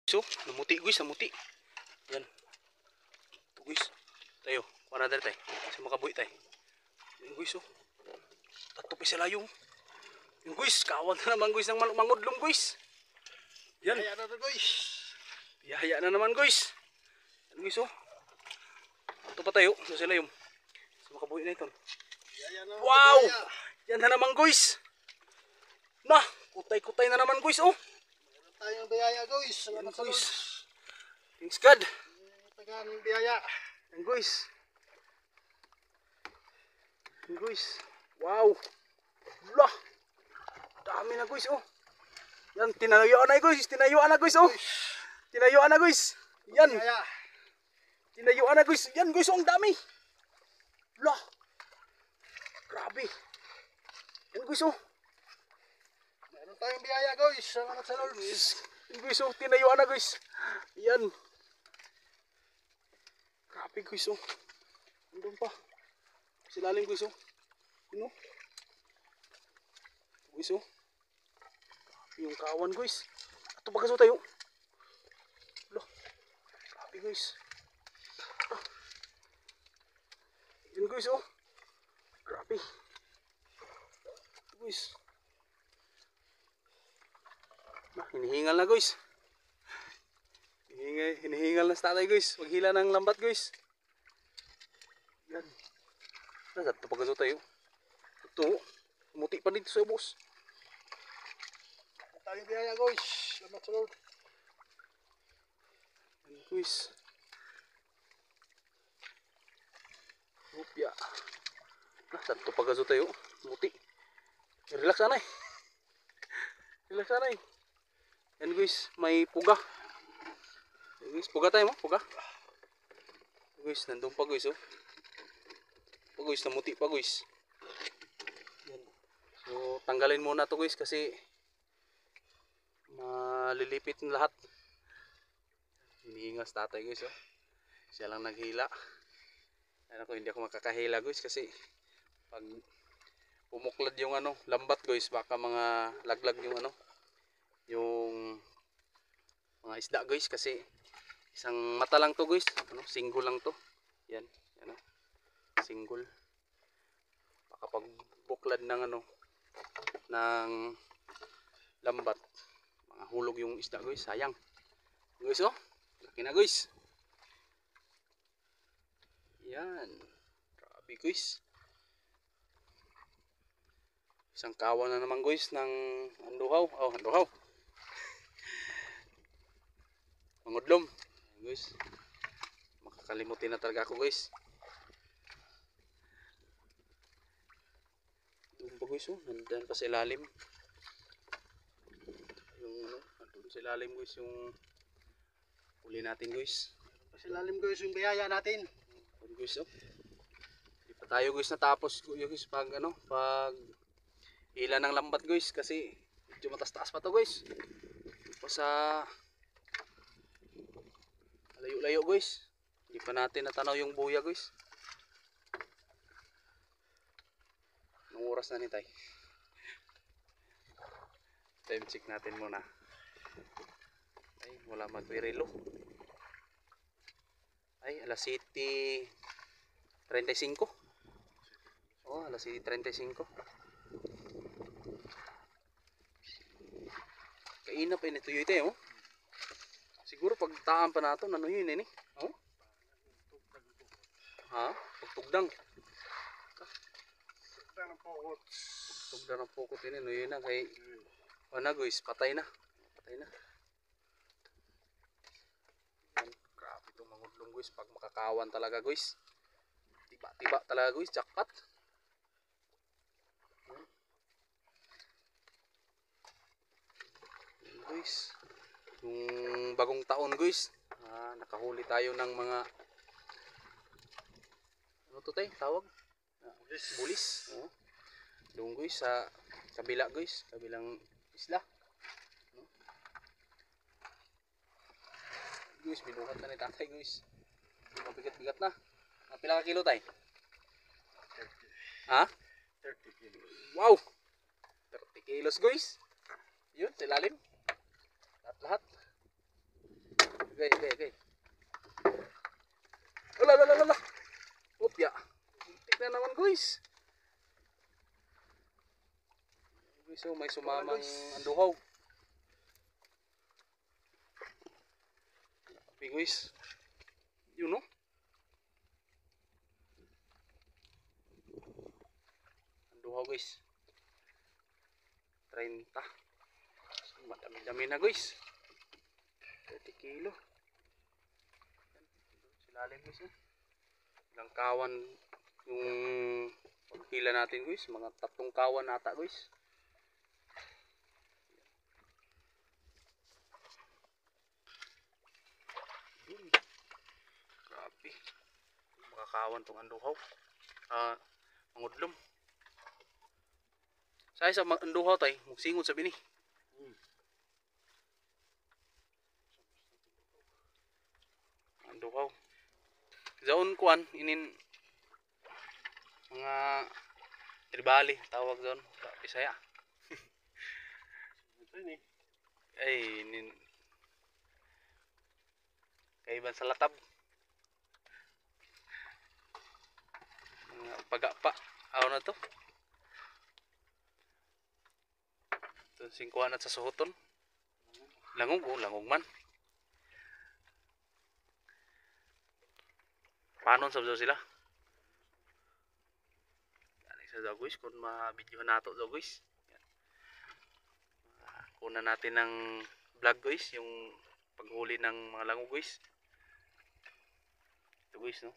So, namuti guys, namuti. Yan. Ito guys. Tayo, kuha na dali tayo. Sa makabuhi tayo. Yan guys, oh. Tatupi sila yung. Yung guys, kawan na naman guys ng mangudlong guys. Yan. Yaya na guys. Yaya na naman guys. Yan guys, oh. Ito pa tayo, sa sila yung. Sa makabuhi na ito. Yaya na. Wow! Yan na naman guys. Na, kutay-kutay na naman guys, oh. Tayong biyaya guys. Yan Salamat sa Lord. guys. Thanks God. Tagaan biyaya. Yan guys. Yan guys. Wow. Lah. Dami na guys, oh. Yan, tinayuan na guys. Tinayuan na guys, oh. Tinayuan na guys. Yan. Biyaya. Tinayuan na guys. Yan guys, oh, ang dami. Lah. Grabe. Yan guys, oh. Meron tayong biyaya guys. Salamat sa Lord. Yan guys, oh. Tinayuan na guys. Yan. Grabe guys, oh. Andun pa. Silalim guys, oh. Yun, oh. Guys, oh. Yung kawan guys. Ato pa tayo. Loh. Grabe guys. Ah. Yun guys, oh. Grabe. Ito guys. Hinihingal na guys. Hinihingal na sa tatay guys. Maghila ng lambat guys. Yan. Ito pa tayo. Ito. Muti pa dito sa boss. Meron tayong biyaya guys. Salamat sa Lord. Yan guys. Upya. Ito pa tayo. Muti. Relax na eh. Relax na eh. Yan guys, may puga. Yan guys, puga tayo mo, puga. Yan guys, nandun pa guys, oh. Pa guys, namuti pa guys. Yan. So, tanggalin muna to guys kasi malilipit ng lahat. Hinihingas tatay guys, oh. Siya lang naghila. Ayan ako, hindi ako makakahila guys kasi pag pumuklad yung ano, lambat guys, baka mga laglag yung ano, yung mga isda guys kasi isang mata lang to guys, ano, single lang to. Yan, ano, single. Baka pag buklad ng ano, ng lambat, mga hulog yung isda guys, sayang. Guys, oh, laki na guys. Yan, grabe guys. Isang kawan na naman guys ng anduhaw. Oh, anduhaw. Mangudlom. Guys. Makakalimutin na talaga ako guys. Doon pa guys, oh. Nandiyan pa sa ilalim. Yung ano, nandoon sa ilalim guys yung huli natin guys. Pasilalim guys yung biyaya natin. Doon guys, oh. Hindi pa tayo guys natapos guys pag ano, pag hila ng lambat guys kasi medyo matas-taas pa to guys. Pa sa layo-layo guys. Hindi pa natin natanaw yung buya guys. Anong oras na ni tay? Time check natin muna. Ay, wala magpirilo. Ay, alas 7:35. Oh, alas 7:35. Kaina pa ini tuyo ite, oh. Siguro pag taan pa nato ano yun eh, oh? Ha? Pagtugdang. Tugdang ng pokot. Tugdang ng pokot ini, no yun na kay ano guys, patay na. Patay na. Yan, grabe itong mangudlong guys, pag makakawan talaga guys. Tiba-tiba talaga guys, jackpot. Yan guys. Yung bagong taon guys, nakahuli tayo ng mga ano to tay, tawag? Bulis. Oh. Doon guys sa kabila guys, kabilang isla. No? Guys, binuhat na ni tatay guys. Mabigat-bigat na. Pila ka kilo tay? 30. Ha? 30 kilos. Wow! 30 kilos guys. Yun, sa ilalim. Lahat-lahat. Agay. Ala. Upya. Muntik na naman guys. Guys, oh, may sumamang anduhaw. Tapi guys. Yun no? Anduhaw guys. 30. Madami-dami na guys. 30 kilo. Silalim guys. Ilang kawan yung pagpila natin guys. Mga 3 kawan ata guys. Grabe. Mga kawan tong anduhaw. Mangudlom. Saya sa anduhaw tay, magsingot sa bini. Anduhaw. Zaon kuan inin mga tribali tawag zon sa Bisaya. Ay inin kaiban sa latab. Mga pagapa. Aw na to. Ito singkuan at sa suhuton. Langog man. Panon sa sila. Yan isa daw guys kung ma-videohan nato daw guys. Yan. Kuna natin ng vlog guys yung paghuli ng mga lango guys. Ito guys no.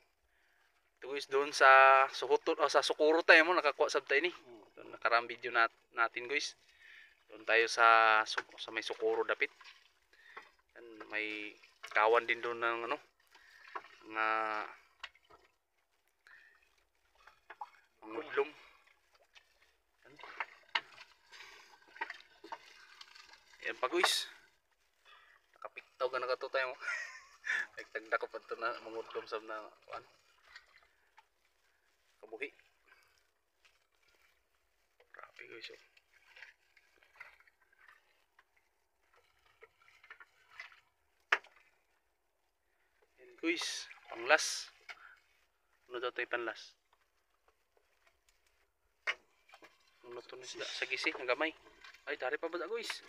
Ito guys doon sa suhuton o sa Sukuro tayo mo nakakuha sab tayo ni. Doon nakarang video natin guys. Doon tayo sa may Sukuro dapit. Yan may kawan din doon ng ano nga mangudlom. Yan pa guys. Nakapiktaw ka na ka to tayo mo. Nagtagda ko pa ito na mangudlom sa na kuan. Kabuhi. Grabe guys oh. Yan guys. Panglas. Ano daw tayo panlas? Ano to na sila? Sa gisi, ang gamay. Ay, dari pa ba da guys?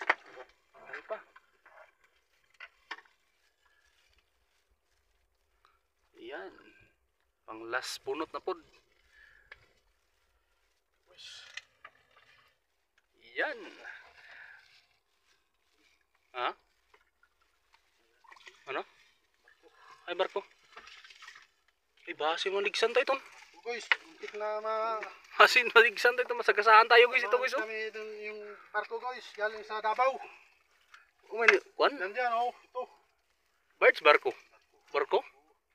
Dari pa. Yan. Pang last bunot na pod. Yan. Ha? Ano? Ay, barko. Ay, base mo ligsan tayo ton. Guys, muntik na Asin maligsan tayo, masagasahan tayo guys ito guys oh. kami dun yung barko guys, galing sa Davao. Umani, kuan? Nandiyan oh, ito. Birds barko. Barko?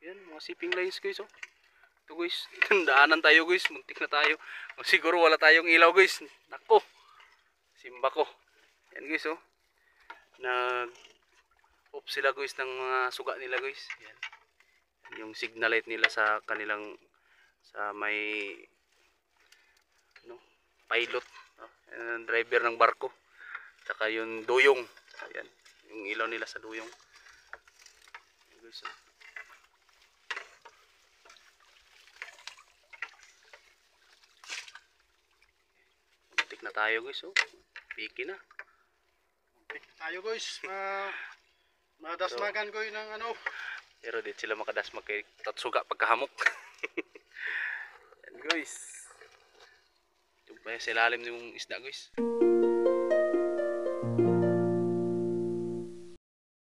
Yan, mga shipping lines guys oh. Ito guys, daanan tayo guys, muntik na tayo. Siguro wala tayong ilaw guys. Nako. Simba ko. Yan guys oh. Nag-off sila guys ng mga suga nila guys. Yan. Yung signal light nila sa kanilang sa may no, pilot, no? Driver ng barko. Tsaka yung duyong. Ayan, yung ilaw nila sa duyong. Yan guys oh. Muntik na tayo guys oh. Piki na. Muntik tayo guys, madasmagan ko yun ng ano. Pero di sila makadasmag kay tatsuga pagkahamok. Yan guys. Ito pa sa ilalim yung isda guys.